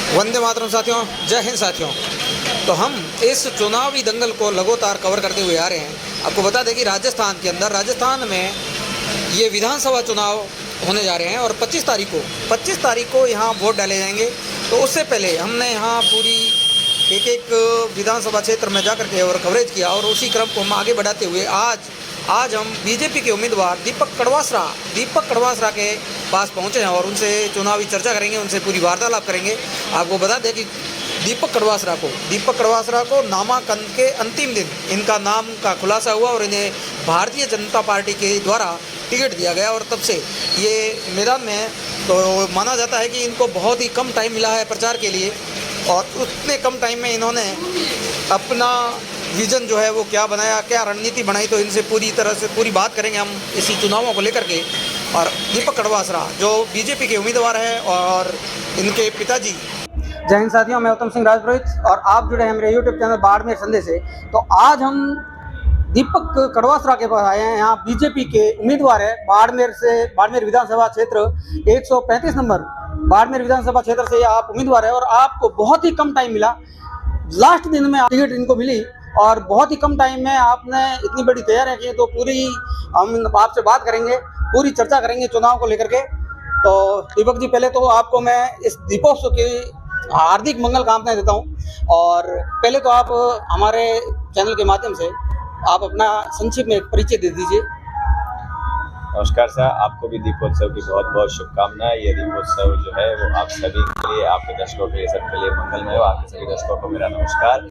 वंदे मातरम साथियों, जय हिंद साथियों। तो हम इस चुनावी दंगल को लगातार कवर करते हुए आ रहे हैं। आपको बता दें कि राजस्थान में ये विधानसभा चुनाव होने जा रहे हैं और 25 तारीख को यहाँ वोट डाले जाएंगे। तो उससे पहले हमने यहाँ पूरी एक विधानसभा क्षेत्र में जाकर के और कवरेज किया और उसी क्रम को हम आगे बढ़ाते हुए आज हम बीजेपी के उम्मीदवार दीपक कड़वासरा के पास पहुंचे हैं और उनसे चुनावी चर्चा करेंगे, उनसे पूरी वार्तालाप करेंगे। आपको बता दें कि दीपक कड़वासरा को नामांकन के अंतिम दिन इनका नाम का खुलासा हुआ और इन्हें भारतीय जनता पार्टी के द्वारा टिकट दिया गया और तब से ये मैदान में है। तो माना जाता है कि इनको बहुत ही कम टाइम मिला है प्रचार के लिए और उतने कम टाइम में इन्होंने अपना विजन जो है वो क्या बनाया, क्या रणनीति बनाई। तो इनसे पूरी तरह से पूरी बात करेंगे हम इसी चुनावों को लेकर के। और दीपक कड़वासरा जो बीजेपी के उम्मीदवार हैं और इनके पिताजी। जय हिंद साथियों, मैं उत्तम सिंह राजपुरोहित और आप जुड़े हैं मेरे यूट्यूब चैनल बाड़मेर संदेश से। तो आज हम दीपक कड़वासरा के पास आए हैं। यहाँ बीजेपी के उम्मीदवार है बाड़मेर विधानसभा क्षेत्र 135 नंबर बाड़मेर विधानसभा क्षेत्र से आप उम्मीदवार है और आपको बहुत ही कम टाइम मिला। लास्ट दिन में टिकट इनको मिली और बहुत ही कम टाइम में आपने इतनी बड़ी तैयारियां की। तो पूरी हम आपसे बात करेंगे, पूरी चर्चा करेंगे चुनाव को लेकर के। तो दीपक जी, पहले तो आपको मैं इस दीपोत्सव की हार्दिक मंगल कामनाएं देता हूं। और पहले तो आप हमारे चैनल के माध्यम से आप अपना संक्षिप्त में एक परिचय दे दीजिए। नमस्कार सर, आपको भी दीपोत्सव की बहुत बहुत शुभकामनाएं। ये दीपोत्सव जो है वो आप सभी के लिए, आपके दर्शकों के लिए, सबके लिए मंगलमय हो। आपके सभी दर्शकों को मेरा नमस्कार।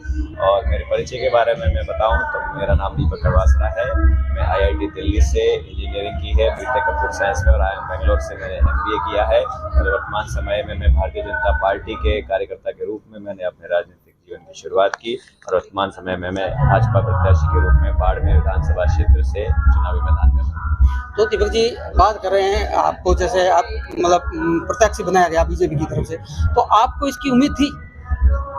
और मेरे परिचय के बारे में मैं बताऊं तो मेरा नाम दीपक कड़वासरा है। मैं IIT दिल्ली से इंजीनियरिंग की है, बीटेक कंप्यूटर साइंस में, और IIM बेंगलोर से मैंने MBA किया है। और वर्तमान समय में मैं भारतीय जनता पार्टी के कार्यकर्ता के रूप में मैंने अपने राजनीतिक जीवन की शुरुआत की और वर्तमान समय में मैं भाजपा प्रत्याशी के रूप में बाड़मेर विधानसभा क्षेत्र से चुनावी मैदान में हूँ। तो दीपक जी, बात कर रहे हैं आपको, जैसे आप मतलब प्रत्याशी बनाया गया बीजेपी की तरफ से, तो आपको इसकी उम्मीद थी?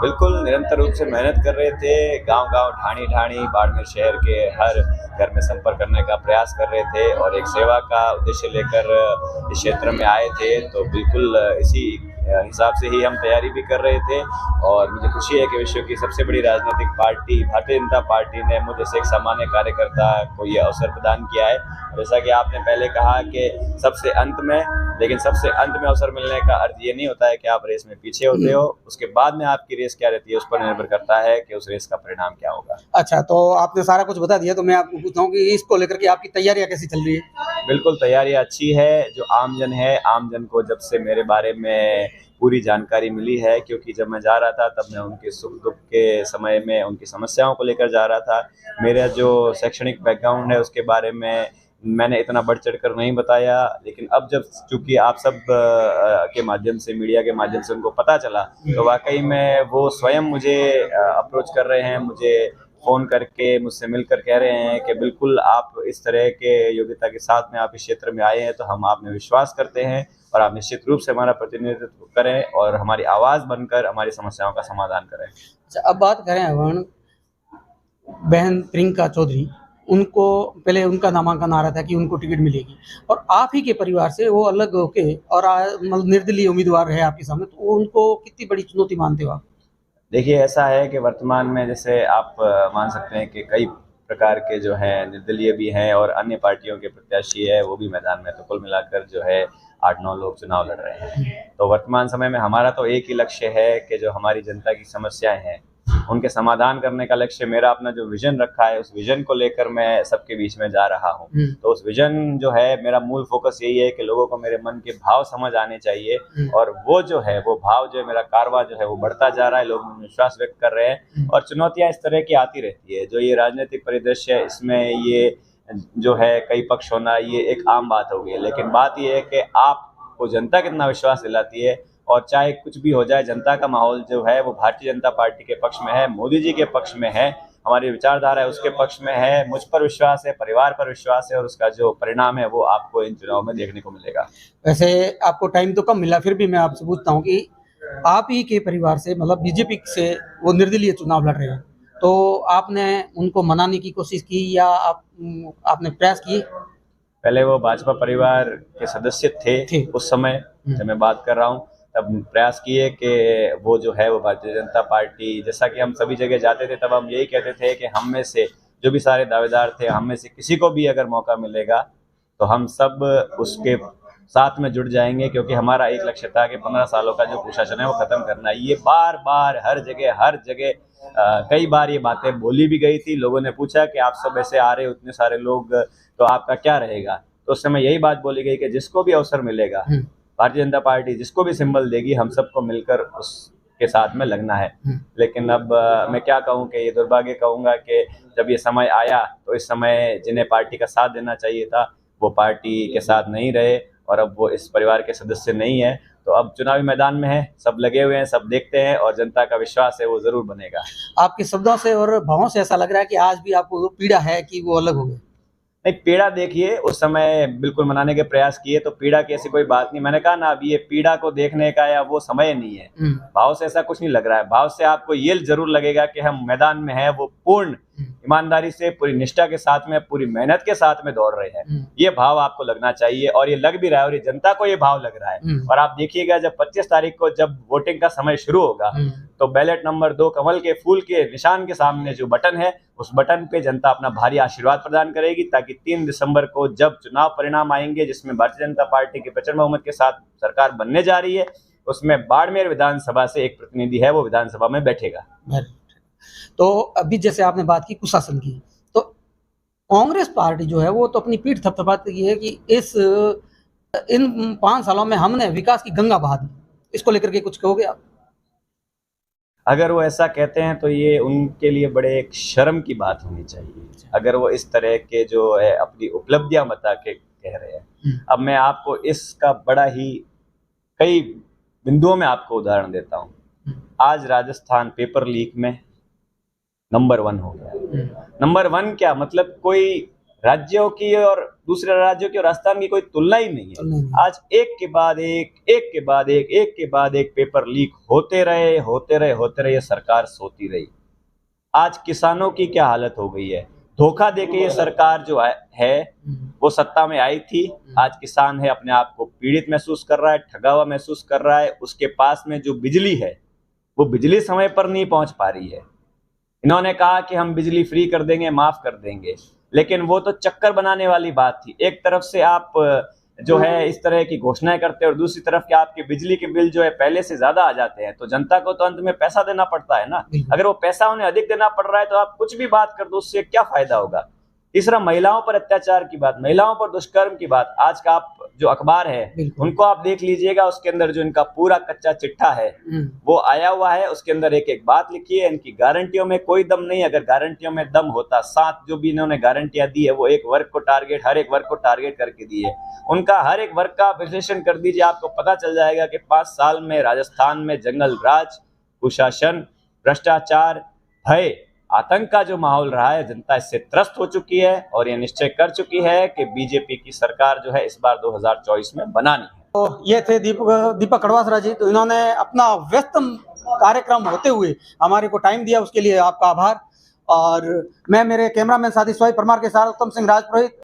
बिल्कुल, निरंतर रूप से मेहनत कर रहे थे। गांव-गांव, ढाणी-ढाणी बाड़मेर शहर के हर घर में संपर्क करने का प्रयास कर रहे थे और एक सेवा का उद्देश्य लेकर इस क्षेत्र में आए थे। तो बिल्कुल इसी हिसाब से ही हम तैयारी भी कर रहे थे और मुझे खुशी है कि विश्व की सबसे बड़ी राजनीतिक पार्टी भारतीय जनता पार्टी ने मुझे जैसे एक सामान्य कार्यकर्ता को ये अवसर प्रदान किया है। जैसा कि आपने पहले कहा कि सबसे अंत में, लेकिन सबसे अंत में अवसर मिलने का अर्थ ये नहीं होता है कि आप रेस में पीछे होते हो। उसके बाद में आपकी रेस क्या रहती है उस पर निर्भर करता है कि उस रेस का परिणाम क्या होगा। अच्छा, तो आपने सारा कुछ बता दिया, तो मैं आपको पूछता हूँ कि इसको लेकर के आपकी तैयारियां कैसी चल रही है? बिल्कुल, तैयारियां अच्छी है। जो आमजन है, आमजन को जब से मेरे बारे में पूरी जानकारी मिली है, क्योंकि जब मैं जा रहा था तब मैं उनके सुख दुख के समय में उनकी समस्याओं को लेकर जा रहा था। मेरा जो शैक्षणिक बैकग्राउंड है उसके बारे में मैंने इतना बढ़ चढ़ कर नहीं बताया, लेकिन अब जब चूंकि आप सब के माध्यम से, मीडिया के माध्यम से उनको पता चला, तो वाकई में वो स्वयं मुझे अप्रोच कर रहे हैं, मुझे फ़ोन करके मुझसे मिलकर कह रहे हैं कि बिल्कुल आप इस तरह के योग्यता के साथ में आप इस क्षेत्र में आए हैं तो हम आप में विश्वास करते हैं और आप निश्चित रूप से हमारा प्रतिनिधित्व करें और हमारी आवाज़ बनकर हमारी समस्याओं का समाधान करें। अच्छा, अब बात करें अवन बहन प्रियंका चौधरी, उनको पहले उनका नामांकन आ रहा था कि उनको टिकट मिलेगी और आप ही के परिवार से वो अलग होके और मतलब निर्दलीय उम्मीदवार है आपके सामने, तो उनको कितनी बड़ी चुनौती मानते हो आप? देखिए, ऐसा है कि वर्तमान में जैसे आप मान सकते हैं कि कई प्रकार के जो हैं निर्दलीय भी हैं और अन्य पार्टियों के प्रत्याशी है वो भी मैदान में, तो कुल मिलाकर जो है 8-9 लोग चुनाव लड़ रहे हैं। तो वर्तमान समय में हमारा तो एक ही लक्ष्य है कि जो हमारी जनता की समस्याएं हैं उनके समाधान करने का लक्ष्य मेरा अपना जो विजन रखा है उस विजन को लेकर मैं सबके बीच में जा रहा हूँ। तो उस विजन जो है, मेरा मूल फोकस यही है कि लोगों को मेरे मन के भाव समझ आने चाहिए और वो जो है, वो भाव जो है, मेरा कारवां जो है वो बढ़ता जा रहा है, लोग विश्वास व्यक्त कर रहे हैं और चुनौतियां इस तरह की आती रहती है। जो ये राजनीतिक परिदृश्य है इसमें ये जो है कई पक्ष होना ये एक आम बात हो गई है, लेकिन बात ये है कि आपको जनता कितना विश्वास दिलाती है और चाहे कुछ भी हो जाए, जनता का माहौल जो है वो भारतीय जनता पार्टी के पक्ष में है, मोदी जी के पक्ष में है, हमारी विचारधारा है उसके पक्ष में है, मुझ पर विश्वास है, परिवार पर विश्वास है और उसका जो परिणाम है वो आपको इन चुनाव में देखने को मिलेगा। वैसे आपको टाइम तो कम मिला, फिर भी मैं आपसे पूछता हूँ कि आप ही के परिवार से मतलब बीजेपी से वो निर्दलीय चुनाव लड़ रहे हैं, तो आपने उनको मनाने की कोशिश की या आपने प्रयास किए? पहले वो भाजपा परिवार के सदस्य थे उस समय जब मैं बात कर रहा हूँ, तब प्रयास किए कि वो जो है वो भारतीय जनता पार्टी, जैसा कि हम सभी जगह जाते थे तब हम यही कहते थे कि हम में से जो भी सारे दावेदार थे, हम में से किसी को भी अगर मौका मिलेगा तो हम सब उसके साथ में जुड़ जाएंगे, क्योंकि हमारा एक लक्ष्य था कि 15 सालों का जो कुशासन है वो खत्म करना है। ये बार बार हर जगह कई बार ये बातें बोली भी गई थी। लोगों ने पूछा कि आप सब ऐसे आ रहे हो इतने सारे लोग, तो आपका क्या रहेगा? तो उस समय यही बात बोली गई कि जिसको भी अवसर मिलेगा, भारतीय जनता पार्टी जिसको भी सिंबल देगी, हम सबको मिलकर उसके साथ में लगना है। लेकिन अब मैं क्या कहूँ कि ये दुर्भाग्य कहूँगा कि जब ये समय आया तो इस समय जिन्हें पार्टी का साथ देना चाहिए था वो पार्टी के साथ नहीं रहे और अब वो इस परिवार के सदस्य नहीं है। तो अब चुनावी मैदान में है, सब लगे हुए हैं, सब देखते हैं और जनता का विश्वास है वो जरूर बनेगा। आपके शब्दों से और भावों से ऐसा लग रहा है कि आज भी आपको वो पीड़ा है कि वो अलग हो गए। नहीं, पीड़ा देखिए उस समय बिल्कुल मनाने के प्रयास किए, तो पीड़ा की ऐसी कोई बात नहीं। मैंने कहा ना, अभी ये पीड़ा को देखने का या वो समय नहीं है। भाव से ऐसा कुछ नहीं लग रहा है। भाव से आपको ये जरूर लगेगा कि हम मैदान में हैं, वो पूर्ण ईमानदारी से, पूरी निष्ठा के साथ में, पूरी मेहनत के साथ में दौड़ रहे हैं। ये भाव आपको लगना चाहिए और ये लग भी रहा है और ये जनता को ये भाव लग रहा है। और आप देखिएगा जब 25 तारीख को जब वोटिंग का समय शुरू होगा तो बैलेट नंबर 2 कमल के फूल के निशान के सामने जो बटन है, उस बटन पे जनता अपना भारी आशीर्वाद प्रदान करेगी, ताकि 3 दिसंबर को जब चुनाव परिणाम आएंगे जिसमें भारतीय जनता पार्टी की प्रचंड बहुमत के साथ सरकार बनने जा रही है, उसमें बाड़मेर विधानसभा से एक प्रतिनिधि है वो विधानसभा में बैठेगा। तो अभी जैसे आपने बात की कुशासन की, तो कांग्रेस पार्टी जो है वो तो अपनी पीठ थपथपाती है कि इन 5 सालों में हमने विकास की गंगा बहा दी। इसको लेकर के कुछ कहोगे आप? अगर वो ऐसा कहते हैं तो ये उनके लिए बड़े एक शर्म की बात होनी चाहिए, अगर वो इस तरह के जो है अपनी उपलब्धियां बता के कह रहे हैं। अब मैं आपको इसका बड़ा ही कई बिंदुओं में आपको उदाहरण देता हूँ। आज राजस्थान पेपर लीक में नंबर 1 हो गया। नंबर 1 क्या मतलब, कोई राज्यों की और दूसरे राज्यों की और राजस्थान की कोई तुलना ही नहीं है। आज एक के बाद एक पेपर लीक होते रहे, ये सरकार सोती रही। आज किसानों की क्या हालत हो गई है। धोखा देके ये सरकार जो है वो सत्ता में आई थी। आज किसान है अपने आप को पीड़ित महसूस कर रहा है, ठगा हुआ महसूस कर रहा है। उसके पास में जो बिजली है वो बिजली समय पर नहीं पहुंच पा रही है। इन्होंने कहा कि हम बिजली फ्री कर देंगे, माफ कर देंगे, लेकिन वो तो चक्कर बनाने वाली बात थी। एक तरफ से आप जो है इस तरह की घोषणाएं करते हैं और दूसरी तरफ के आपके बिजली के बिल जो है पहले से ज्यादा आ जाते हैं, तो जनता को तो अंत में पैसा देना पड़ता है ना। अगर वो पैसा उन्हें अधिक देना पड़ रहा है तो आप कुछ भी बात कर दो, उससे क्या फायदा होगा। तीसरा, महिलाओं पर अत्याचार की बात, महिलाओं पर दुष्कर्म की बात। आज का आप जो अखबार है उनको आप देख लीजिएगा, उसके अंदर जो इनका पूरा कच्चा चिट्ठा है वो आया हुआ है। उसके अंदर एक एक बात लिखी है। इनकी गारंटियों में कोई दम नहीं। अगर गारंटियों में दम होता, 7 जो भी इन्होंने गारंटियां दी है वो एक वर्ग को टारगेट, हर एक वर्ग को टारगेट करके दी है। उनका हर एक वर्ग का विश्लेषण कर दीजिए, आपको पता चल जाएगा कि 5 साल में राजस्थान में जंगल राज, कुशासन, भ्रष्टाचार, भय, आतंक का जो माहौल रहा है, जनता इससे त्रस्त हो चुकी है और ये निश्चय कर चुकी है कि बीजेपी की सरकार जो है इस बार 2024 में बनानी है। तो ये थे दीपक कड़वासरा जी। तो इन्होंने अपना व्यस्त कार्यक्रम होते हुए हमारे को टाइम दिया, उसके लिए आपका आभार। और मैं मेरे कैमरामैन साथी स्वाई परमार के साथ उत्तम सिंह राजपुरोहित।